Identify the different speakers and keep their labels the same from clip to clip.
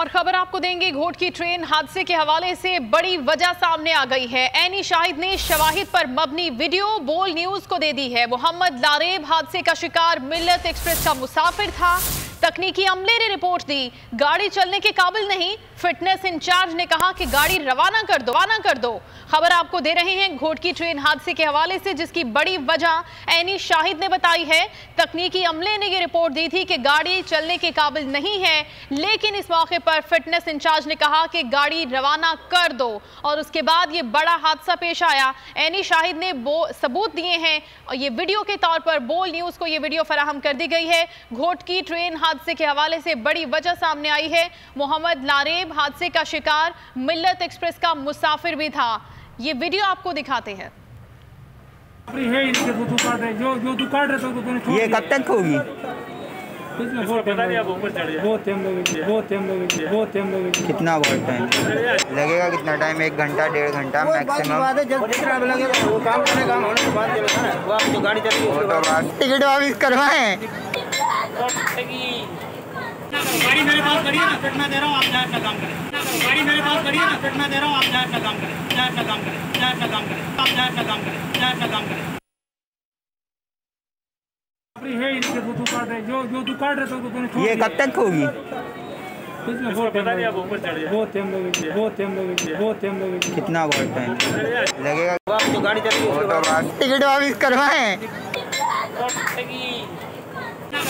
Speaker 1: और खबर आपको देंगे, घोट की ट्रेन हादसे के हवाले से बड़ी वजह सामने आ गई है। एनी शाहिद ने शवाहिद पर मबनी वीडियो बोल न्यूज को दे दी है। मोहम्मद लारेब हादसे का शिकार मिल्लत एक्सप्रेस का मुसाफिर था। तकनीकी अमले ने रिपोर्ट दी, गाड़ी चलने के काबिल नहीं। फिटनेस इंचार्ज ने कहा कि गाड़ी रवाना कर दो। खबर आपको दे रहे हैं घोट की ट्रेन हादसे के हवाले से, जिसकी बड़ी वजह एनी शाहिद ने बताई है। तकनीकी अमले ने यह रिपोर्ट दी थी कि गाड़ी चलने के काबिल नहीं है, लेकिन इस मौके पर फिटनेस इंचार्ज ने कहा कि गाड़ी रवाना कर दो और उसके बाद ये बड़ा हादसा पेश आया। एनी शाहिद ने सबूत दिए हैं और ये वीडियो के तौर पर बोल न्यूज को ये वीडियो फराहम कर दी गई है। घोट की ट्रेन हादसे के हवाले से बड़ी वजह सामने आई है। मोहम्मद लारेब हादसे का शिकार मिल्लत एक्सप्रेस का मुसाफिर भी था। ये वीडियो आपको दिखाते हैं।
Speaker 2: ये कब तक होगी? कितना बहुत टाइम लगेगा? कितना टाइम? 1 घंटा 1.5 घंटा मैक्सिमम। टिकट वापस करवाएं।
Speaker 3: गाड़ी मेरे पास खड़ी है ना, फिट मैं दे रहा हूँ, आप जाए अपना काम करें। गाड़ी मेरे पास खड़ी है ना, फिट मैं दे रहा हूँ, आप जाए अपना काम करें। जाए अपना काम करें, जाए अपना काम करें, आप जाए अपना काम करें, जाए अपना काम करें।
Speaker 2: ये कब तक होगी? कितना बहुत टाइम लगेगा?
Speaker 3: गाड़ी
Speaker 2: टिकट वापस करवाएं।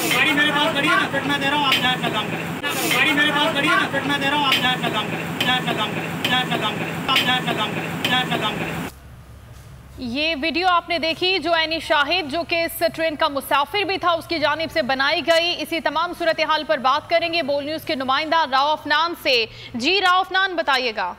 Speaker 3: गाड़ी मेरे पास खड़ी है ना, फिट मैं दे रहा हूँ, आप जाए अपना काम करें। गाड़ी मेरे पास खड़ी है ना, फिट मैं दे रहा हूँ, आप जाए अपना काम करें। जाए अपना काम करें, जाए अपना काम करें, आप जाए अपना काम करें, जाए अपना काम करें।
Speaker 1: ये वीडियो आपने देखी जो एनी शाहिद, जो कि इस ट्रेन का मुसाफिर भी था, उसकी जानिब से बनाई गई। इसी तमाम सूरत हाल पर बात करेंगे बोल न्यूज के नुमाइंदा राव अफनान से। जी राव अफनान, बताइएगा।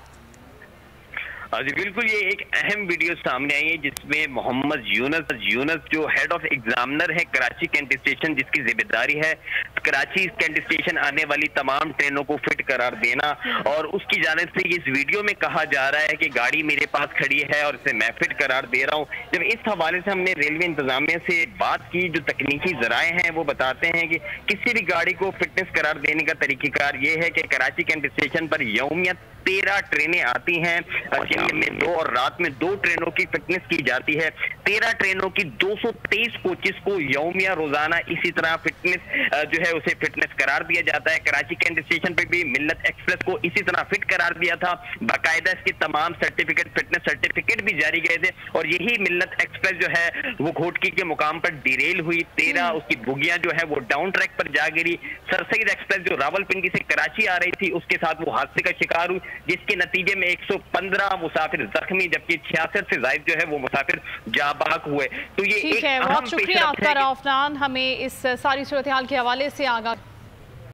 Speaker 4: जी बिल्कुल, ये एक अहम वीडियो सामने आई है जिसमें मोहम्मद यूनस जो हेड ऑफ एग्जामिनर है कराची कैंट स्टेशन, जिसकी जिम्मेदारी है कराची कैंट स्टेशन आने वाली तमाम ट्रेनों को फिट करार देना, और उसकी जानिब से इस वीडियो में कहा जा रहा है कि गाड़ी मेरे पास खड़ी है और इसे मैं फिट करार दे रहा हूँ। जब इस हवाले से हमने रेलवे इंतजामिया से बात की, जो तकनीकी जराए हैं वो बताते हैं कि किसी भी गाड़ी को फिटनेस करार देने का तरीक़ेकार ये है कि कराची कैंट स्टेशन पर यौमिया 13 ट्रेनें आती हैं, दिन में 2 और रात में 2 ट्रेनों की फिटनेस की जाती है। 13 ट्रेनों की 223 कोचेस को यौमिया रोजाना इसी तरह फिटनेस जो है उसे फिटनेस करार दिया जाता है। कराची कैंट स्टेशन पे भी मिल्लत एक्सप्रेस को इसी तरह फिट करार दिया था। बाकायदा इसके तमाम सर्टिफिकेट, फिटनेस सर्टिफिकेट भी जारी गए थे, और यही मिल्लत एक्सप्रेस जो है वो घोटकी के मुकाम पर डिरेल हुई। 13 उसकी बुगियां जो है वो डाउन ट्रैक पर जा गिरी। सर सईद एक्सप्रेस जो रावलपिंडी से कराची आ रही थी, उसके साथ वो हादसे का शिकार हुई, जिसके नतीजे में 115 मुसाफिर जख्मी, जबकि 66 से ज्यादा जो है वो मुसाफिर जाबाक हुए। तो ये
Speaker 1: ठीक है, बहुत शुक्रिया आपका राव अफनान, हमें इस सारी सूरत हाल के हवाले से आगाह